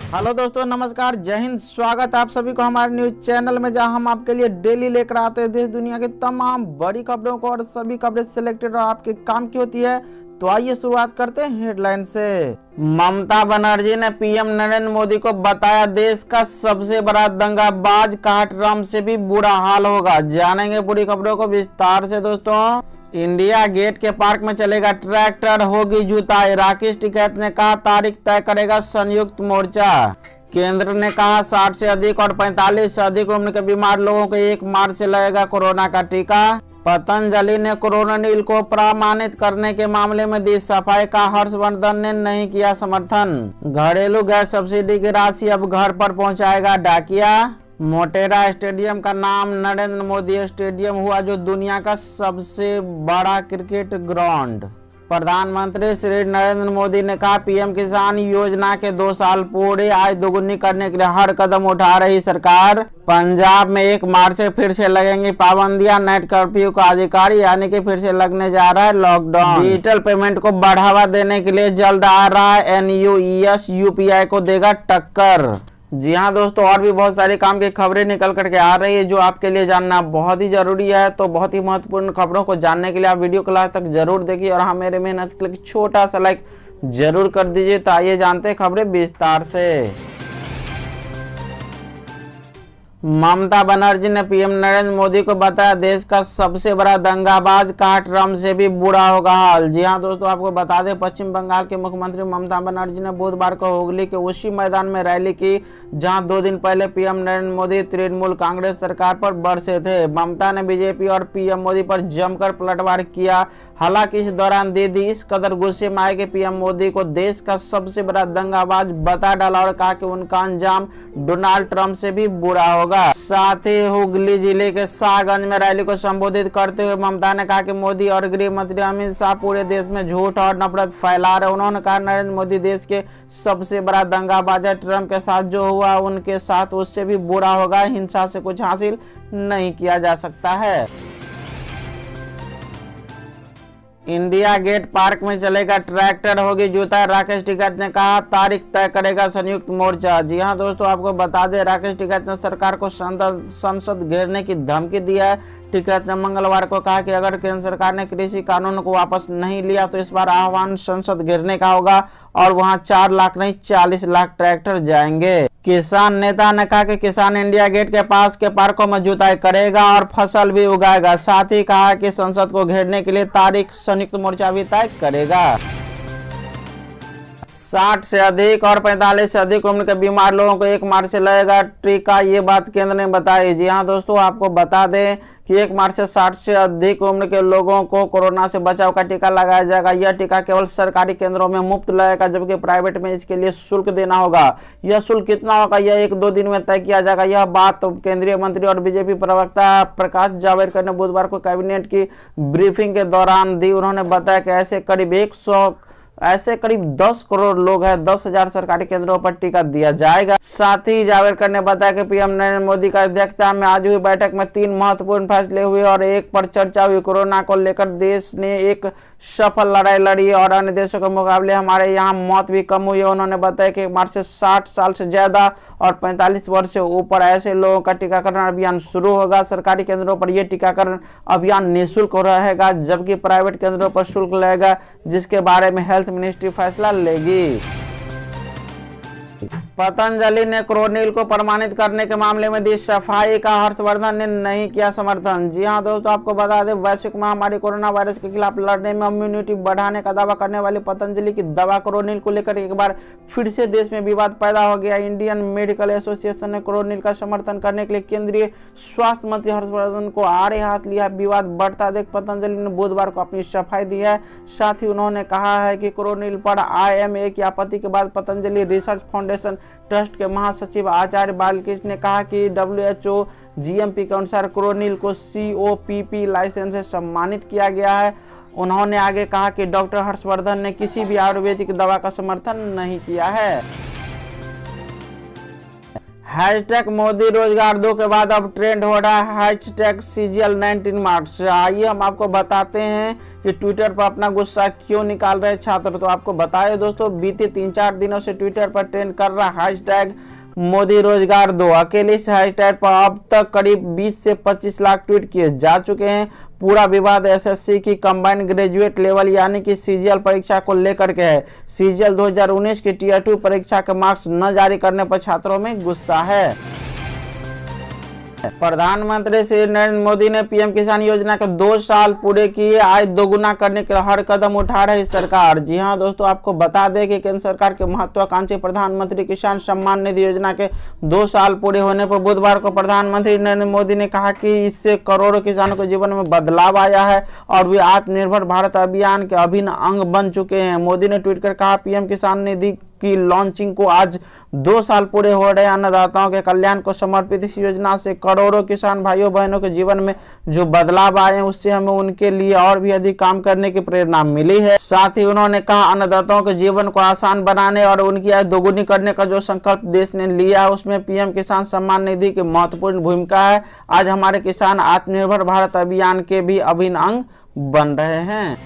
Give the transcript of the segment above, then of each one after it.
Hello दोस्तों, नमस्कार, जय हिंद। स्वागत है आप सभी को हमारे न्यूज चैनल में, जहां हम आपके लिए डेली लेकर आते हैं देश दुनिया की तमाम बड़ी खबरों को। और सभी खबरें सिलेक्टेड और आपके काम की होती है। तो आइए शुरुआत करते हैं हेडलाइन से। ममता बनर्जी ने पीएम नरेंद्र मोदी को बताया देश का सबसे बड़ा दंगाबाज, कहा ट्रम्प से भी बुरा हाल होगा। जानेंगे पूरी खबरों को विस्तार से दोस्तों। इंडिया गेट के पार्क में चलेगा ट्रैक्टर, होगी जुताई। राकेश टिकैत ने कहा तारीख तय करेगा संयुक्त मोर्चा। केंद्र ने कहा 60 से अधिक और 45 से अधिक उम्र के बीमार लोगों को 1 मार्च से लगेगा कोरोना का टीका। पतंजलि ने कोरोनिल को प्रमाणित करने के मामले में दी सफाई, का हर्षवर्धन ने नहीं किया समर्थन। घरेलू गैस सब्सिडी की राशि अब घर पर पहुंचाएगा डाकिया। मोटेरा स्टेडियम का नाम नरेंद्र मोदी स्टेडियम हुआ, जो दुनिया का सबसे बड़ा क्रिकेट ग्राउंड। प्रधानमंत्री श्री नरेंद्र मोदी ने कहा पीएम किसान योजना के 2 साल पूरे, आय दोगुनी करने के लिए हर कदम उठा रही सरकार। पंजाब में 1 मार्च से फिर से लगेंगी पाबंदियां, नाइट कर्फ्यू का अधिकारी यानी कि फिर से लगने जा रहा है लॉकडाउन। डिजिटल पेमेंट को बढ़ावा देने के लिए जल्द आ रहा है NUES, UPI को देगा टक्कर। जी हाँ दोस्तों, और भी बहुत सारी काम की खबरें निकल करके आ रही है, जो आपके लिए जानना बहुत ही जरूरी है। तो बहुत ही महत्वपूर्ण खबरों को जानने के लिए आप वीडियो को लास्ट तक जरूर देखिए और हमें मेहनत के लिए छोटा सा लाइक जरूर कर दीजिए। तो आइए जानते हैं खबरें विस्तार से। ममता बनर्जी ने पीएम नरेंद्र मोदी को बताया देश का सबसे बड़ा दंगाबाज, कहा ट्रम्प से भी बुरा होगा हाल। जी हां दोस्तों, आपको बता दें पश्चिम बंगाल के मुख्यमंत्री ममता बनर्जी ने बुधवार को हुगली के उसी मैदान में रैली की जहां 2 दिन पहले पीएम नरेंद्र मोदी तृणमूल कांग्रेस सरकार पर बरसे थे। ममता ने बीजेपी और पीएम मोदी पर जमकर पलटवार किया। हालांकि इस दौरान दीदी इस कदर गुस्से में आए कि पीएम मोदी को देश का सबसे बड़ा दंगाबाज बता डाला और कहा कि उनका अंजाम डोनाल्ड ट्रम्प से भी बुरा होगा। साथ ही हुगली जिले के शाहगंज में रैली को संबोधित करते हुए ममता ने कहा कि मोदी और गृह मंत्री अमित शाह पूरे देश में झूठ और नफरत फैला रहे। उन्होंने कहा नरेंद्र मोदी देश के सबसे बड़ा दंगाबाज है। ट्रम्प के साथ जो हुआ उनके साथ उससे भी बुरा होगा। हिंसा से कुछ हासिल नहीं किया जा सकता है। इंडिया गेट पार्क में चलेगा ट्रैक्टर, होगी जुताई। राकेश टिकैत ने कहा तारीख तय करेगा संयुक्त मोर्चा। जी हां दोस्तों, आपको बता दें राकेश टिकैत ने सरकार को संसद घेरने की धमकी दी है। टिकैत ने मंगलवार को कहा कि अगर केंद्र सरकार ने कृषि कानून को वापस नहीं लिया तो इस बार आह्वान संसद घेरने का होगा और वहां 4 लाख नहीं 40 लाख ट्रैक्टर जाएंगे। किसान नेता ने कहा कि किसान इंडिया गेट के पास के पार्कों में जुताई करेगा और फसल भी उगाएगा। साथ ही कहा कि संसद को घेरने के लिए तारीख संयुक्त मोर्चा भी तय करेगा। 60 से अधिक और 45 से अधिक उम्र के बीमार लोगों को 1 मार्च से लगेगा टीका, ये बात केंद्र ने बताई। जी हां दोस्तों, आपको बता दें कि 1 मार्च से 60 से अधिक उम्र के लोगों को कोरोना से बचाव का टीका लगाया जाएगा। यह टीका केवल सरकारी केंद्रों में मुफ्त लगेगा, जबकि प्राइवेट में इसके लिए शुल्क देना होगा। यह शुल्क कितना होगा यह 1-2 दिन में तय किया जाएगा। यह बात केंद्रीय मंत्री और बीजेपी प्रवक्ता प्रकाश जावड़ेकर ने बुधवार को कैबिनेट की ब्रीफिंग के दौरान दी। उन्होंने बताया कि ऐसे करीब 10 करोड़ लोग हैं, 10,000 सरकारी केंद्रों पर टीका दिया जाएगा। साथ ही जावड़ेकर ने बताया कि पीएम नरेंद्र मोदी की अध्यक्षता में आज हुई बैठक में 3 महत्वपूर्ण फैसले हुए और एक पर चर्चा हुई। कोरोना को लेकर देश ने एक सफल लड़ाई लड़ी और अन्य देशों के मुकाबले हमारे यहाँ मौत भी कम हुई है। उन्होंने बताया कि मार्च से 60 साल से ज्यादा और 45 वर्ष से ऊपर ऐसे लोगों का टीकाकरण अभियान शुरू होगा। सरकारी केंद्रों पर यह टीकाकरण अभियान निःशुल्क रहेगा, जबकि प्राइवेट केंद्रों पर शुल्क लगेगा, जिसके बारे में हेल्थ मिनिस्ट्री फैसला लेगी। पतंजलि ने कोरोनिल को प्रमाणित करने के मामले में दी सफाई, का हर्षवर्धन ने नहीं किया समर्थन। जी हां दोस्तों, आपको बता दें वैश्विक महामारी कोरोना वायरस के खिलाफ लड़ने में इम्यूनिटी बढ़ाने का दावा करने वाली पतंजलि की दवा कोरोनिल को लेकर एक बार फिर से देश में विवाद पैदा हो गया। इंडियन मेडिकल एसोसिएशन ने कोरोनिल का समर्थन करने के लिए केंद्रीय स्वास्थ्य मंत्री हर्षवर्धन को आड़े हाथ लिया। विवाद बढ़ता देख पतंजलि ने बुधवार को अपनी सफाई दी है। साथ ही उन्होंने कहा है कि कोरोनिल पर IMA की आपत्ति के बाद पतंजलि रिसर्च फाउंडेशन ट्रस्ट के महासचिव आचार्य बालकृष्ण ने कहा कि WHO GMP के अनुसार कोरोनिल को COPP लाइसेंस से सम्मानित किया गया है। उन्होंने आगे कहा कि डॉक्टर हर्षवर्धन ने किसी भी आयुर्वेदिक दवा का समर्थन नहीं किया है। हैशटैग मोदी रोजगार दो के बाद अब ट्रेंड हो रहा है हैशटैग CGL 19 मार्च। आइए हम आपको बताते हैं कि ट्विटर पर अपना गुस्सा क्यों निकाल रहे छात्र। तो आपको बताए दोस्तों, बीते 3-4 दिनों से ट्विटर पर ट्रेंड कर रहा हैशटैग मोदी रोजगार दो। अकेले इस हैशटैग पर अब तक करीब 20 से 25 लाख ट्वीट किए जा चुके हैं। पूरा विवाद SSC की कंबाइंड ग्रेजुएट लेवल यानी कि CGL परीक्षा को लेकर के है। CGL 2019 की Tier 2 परीक्षा के मार्क्स न जारी करने पर छात्रों में गुस्सा है। प्रधानमंत्री श्री नरेंद्र मोदी ने PM किसान योजना के 2 साल पूरे किए, आय दोगुना करने के लिए हर कदम उठा रही सरकार। जी हां दोस्तों, आपको बता दें कि केंद्र सरकार के महत्वाकांक्षी प्रधानमंत्री किसान सम्मान निधि योजना के 2 साल पूरे होने पर बुधवार को प्रधानमंत्री नरेंद्र मोदी ने कहा कि इससे करोड़ों किसानों के जीवन में बदलाव आया है और वे आत्मनिर्भर भारत अभियान के अभिन्न अंग बन चुके हैं। मोदी ने ट्वीट कर कहा, PM किसान निधि की लॉन्चिंग को आज 2 साल पूरे हो रहे। अन्नदाताओं के कल्याण को समर्पित इस योजना से करोड़ों किसान भाइयों बहनों के जीवन में जो बदलाव आए हैं उससे हमें उनके लिए और भी अधिक काम करने की प्रेरणा मिली है। साथ ही उन्होंने कहा, अन्नदाताओं के जीवन को आसान बनाने और उनकी आय दोगुनी करने का जो संकल्प देश ने लिया है उसमें PM किसान सम्मान निधि की महत्वपूर्ण भूमिका है। आज हमारे किसान आत्मनिर्भर भारत अभियान के भी अभिन्न अंग बन रहे हैं।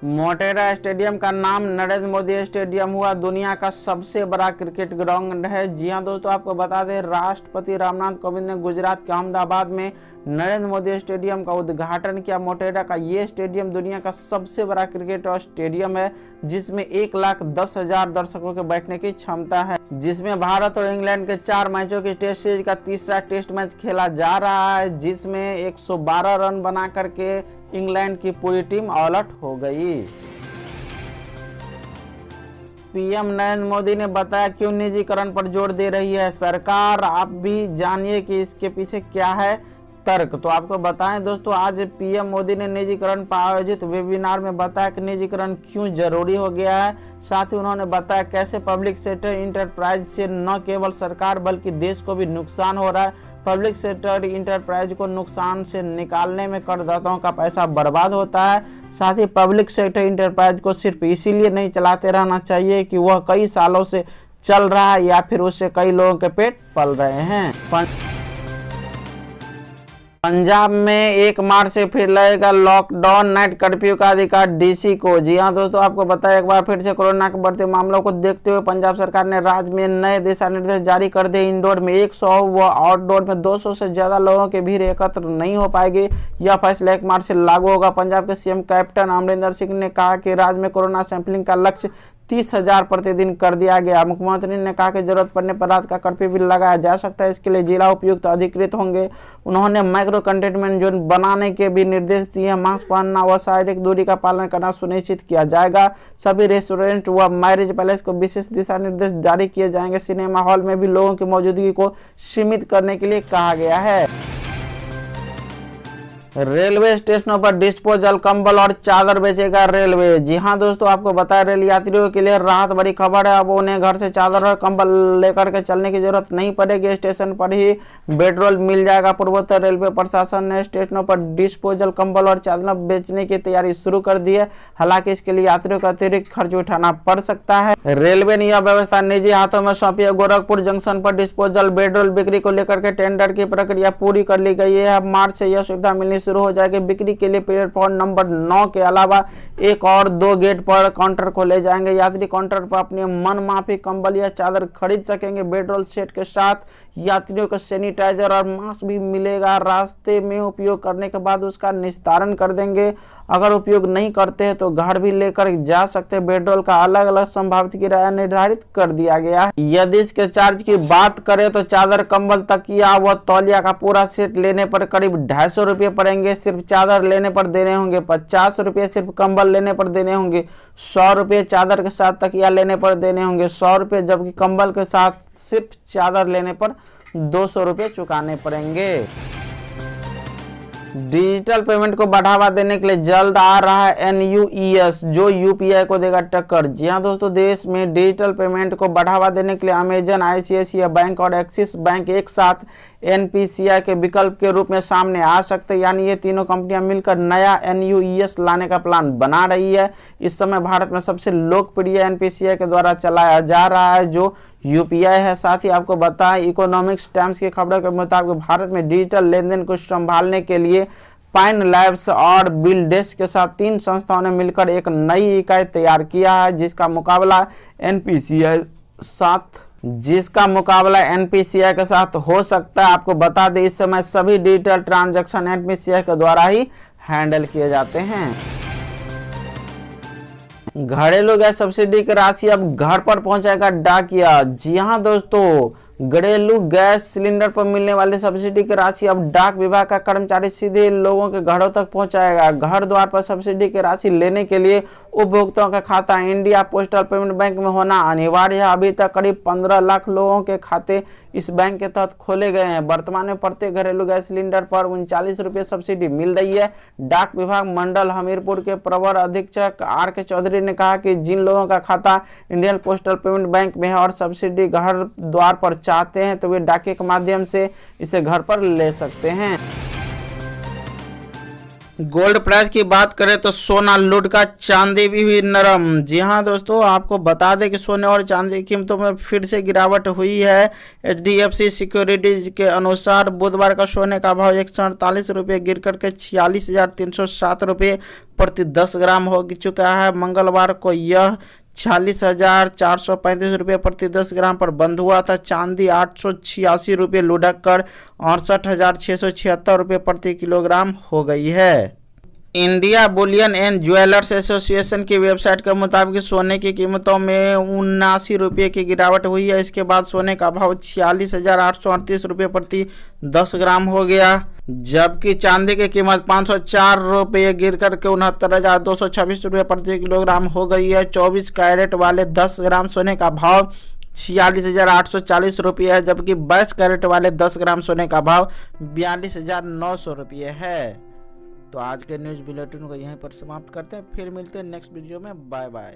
मोटेरा स्टेडियम का नाम नरेंद्र मोदी स्टेडियम हुआ। दुनिया का सबसे बड़ा क्रिकेट ग्राउंड है। जी हां दोस्तों, आपको बता दें, राष्ट्रपति रामनाथ कोविंद ने गुजरात के अहमदाबाद में नरेंद्र मोदी स्टेडियम का उद्घाटन किया। मोटेरा का ये स्टेडियम दुनिया का सबसे बड़ा क्रिकेट स्टेडियम है जिसमें 1,10,000 दर्शकों के बैठने की क्षमता है, जिसमें भारत और इंग्लैंड के 4 मैचों की टेस्ट सीरीज का तीसरा टेस्ट मैच खेला जा रहा है, जिसमें 112 रन बना करके इंग्लैंड की पूरी टीम ऑल आउट हो गई। PM नरेंद्र मोदी ने बताया क्यों निजीकरण पर जोर दे रही है सरकार। आप भी जानिए कि इसके पीछे क्या है तर्क। तो आपको बताएं दोस्तों, आज PM मोदी ने निजीकरण पर आयोजित वेबिनार में बताया कि निजीकरण क्यों जरूरी हो गया है। साथ ही उन्होंने बताया कैसे पब्लिक सेक्टर इंटरप्राइज से न केवल सरकार बल्कि देश को भी नुकसान हो रहा है। पब्लिक सेक्टर इंटरप्राइज को नुकसान से निकालने में करदाताओं का पैसा बर्बाद होता है। साथ ही पब्लिक सेक्टर इंटरप्राइज को सिर्फ इसीलिए नहीं चलाते रहना चाहिए कि वह कई सालों से चल रहा है या फिर उससे कई लोगों के पेट पल रहे हैं। पंजाब में 1 मार्च से फिर लगेगा लॉकडाउन, नाइट कर्फ्यू का अधिकार DC को। जी हां दोस्तों, आपको बताया, एक बार फिर से कोरोना के बढ़ते मामलों को देखते हुए पंजाब सरकार ने राज्य में नए दिशा निर्देश जारी कर दिए। इंडोर में 100 व आउटडोर में 200 से ज्यादा लोगों की भीड़ एकत्र नहीं हो पाएगी। यह फैसला 1 मार्च से लागू होगा। पंजाब के CM कैप्टन अमरिंदर सिंह ने कहा कि राज्य में कोरोना सैंपलिंग का लक्ष्य 30,000 प्रतिदिन कर दिया गया। मुख्यमंत्री ने कहा कि जरूरत पड़ने पर रात का कर्फ्यू भी लगाया जा सकता है, इसके लिए जिला उपायुक्त अधिकृत होंगे। उन्होंने माइक्रो कंटेनमेंट जोन बनाने के भी निर्देश दिए। मास्क पहनना व शारीरिक दूरी का पालन करना सुनिश्चित किया जाएगा। सभी रेस्टोरेंट व मैरिज पैलेस को विशेष दिशा निर्देश जारी किए जाएंगे। सिनेमा हॉल में भी लोगों की मौजूदगी को सीमित करने के लिए कहा गया है। रेलवे स्टेशनों पर डिस्पोजल कंबल और चादर बेचेगा रेलवे। जी हां दोस्तों, आपको बताया, रेल यात्रियों के लिए राहत भरी खबर है। अब उन्हें घर से चादर और कंबल लेकर के चलने की जरूरत नहीं पड़ेगी। स्टेशन पर ही बेडरोल मिल जाएगा। पूर्वोत्तर रेलवे प्रशासन ने स्टेशनों पर डिस्पोजल कंबल और चादर बेचने की तैयारी शुरू कर दी है। हालांकि इसके लिए यात्रियों का अतिरिक्त खर्च उठाना पड़ सकता है। रेलवे ने यह व्यवस्था निजी हाथों में सौंपी है। गोरखपुर जंक्शन पर डिस्पोजल बेडरोल बिक्री को लेकर के टेंडर की प्रक्रिया पूरी कर ली गई है। अब मार्च से यह सुविधा मिलनी शुरू हो जाएगी। बिक्री के लिए प्लेटफॉर्म नंबर 9 के अलावा 1 और 2 गेट पर काउंटर खोले जाएंगे। यात्री काउंटर पर अपने मन माफी कंबल या चादर खरीद सकेंगे। बेडरोल सेट के साथ यात्रियों को सैनिटाइजर और मास्क भी मिलेगा। रास्ते में उपयोग करने के बाद उसका निस्तारण कर देंगे। अगर उपयोग नहीं करते हैं तो घर भी लेकर जा सकते। बेडरोल का अलग अलग संभावित किराया निर्धारित कर दिया गया है। यदि इसके चार्ज की बात करें तो चादर, कंबल, तकिया व तौलिया का पूरा सेट लेने पर करीब 250 रुपये पड़ेंगे। सिर्फ चादर लेने पर देने होंगे 50 रुपये, सिर्फ कंबल लेने पर देने होंगे 100 रुपये, चादर के साथ तकिया लेने पर देने होंगे 100 रुपये, जबकि कंबल के साथ सिर्फ चादर लेने पर 200 रुपये चुकाने पड़ेंगे। डिजिटल पेमेंट को बढ़ावा देने के लिए जल्द आ रहा है NUES, जो UPI को देगा टक्कर। जी हाँ दोस्तों, देश में डिजिटल पेमेंट को बढ़ावा देने के लिए अमेजन, ICICI बैंक और एक्सिस बैंक एक साथ NPCI के विकल्प के रूप में सामने आ सकते हैं। यानी ये तीनों कंपनियां मिलकर नया NUES लाने का प्लान बना रही है। इस समय भारत में सबसे लोकप्रिय NPCI के द्वारा चलाया जा रहा है, जो UPI है। साथ ही आपको बताएं, इकोनॉमिक्स टाइम्स की खबरों के मुताबिक भारत में डिजिटल लेनदेन को संभालने के लिए पाइन लैब्स और बिलडेस्क के साथ 3 संस्थाओं ने मिलकर एक नई इकाई तैयार किया है, जिसका मुकाबला NPCI के साथ हो सकता है। आपको बता दें, इस समय सभी डिजिटल ट्रांजैक्शन NPCI के द्वारा ही हैंडल किए जाते हैं। घरेलू गैस सब्सिडी की राशि अब घर पर पहुंचाएगा डाकिया। जी हां दोस्तों, घरेलू गैस सिलेंडर पर मिलने वाली सब्सिडी की राशि अब डाक विभाग का कर्मचारी सीधे लोगों के घरों तक पहुंचाएगा। घर द्वार पर सब्सिडी की राशि लेने के लिए उपभोक्ताओं का खाता इंडिया पोस्टल पेमेंट बैंक में होना अनिवार्य है। अभी तक करीब 15 लाख लोगों के खाते इस बैंक के तहत खोले गए हैं। वर्तमान में प्रत्येक घरेलू गैस सिलेंडर पर 39 रुपये सब्सिडी मिल रही है। डाक विभाग मंडल हमीरपुर के प्रवर अधीक्षक RK चौधरी ने कहा कि जिन लोगों का खाता इंडियन पोस्टल पेमेंट बैंक में है और सब्सिडी घर द्वार पर चाहते हैं, तो वे डाके के माध्यम से इसे घर पर ले सकते हैं। गोल्ड प्राइस की बात करें तो सोना लुढ़ का, चांदी भी हुई नरम। जी हां दोस्तों, आपको बता दें कि सोने और चांदी की कीमतों में फिर से गिरावट हुई है। HDFC सिक्योरिटीज के अनुसार बुधवार का सोने का भाव 148 रुपये गिर करके 46,307 रुपये प्रति 10 ग्राम हो चुका है। मंगलवार को यह 46,435 रुपये प्रति 10 ग्राम पर बंद हुआ था। चांदी 886 रुपये लुढ़क कर 68,676 रुपये प्रति किलोग्राम हो गई है। India Boolean and jewellers association की वेबसाइट के मुताबिक सोने की कीमतों में 79 रुपये की गिरावट हुई है। इसके बाद सोने का भाव 46,838 रुपये प्रति 10 ग्राम हो गया, जबकि चांदी की कीमत 504 रुपये गिर करके 69,226 रुपये प्रति किलोग्राम हो गई है। 24 कैरेट वाले 10 ग्राम सोने का भाव 46,840 रुपये है, जबकि 22 कैरेट वाले 10 ग्राम सोने का भाव 42,900 रुपये है। तो आज के न्यूज़ बुलेटिन को यहीं पर समाप्त करते हैं, फिर मिलते हैं नेक्स्ट वीडियो में। Bye bye.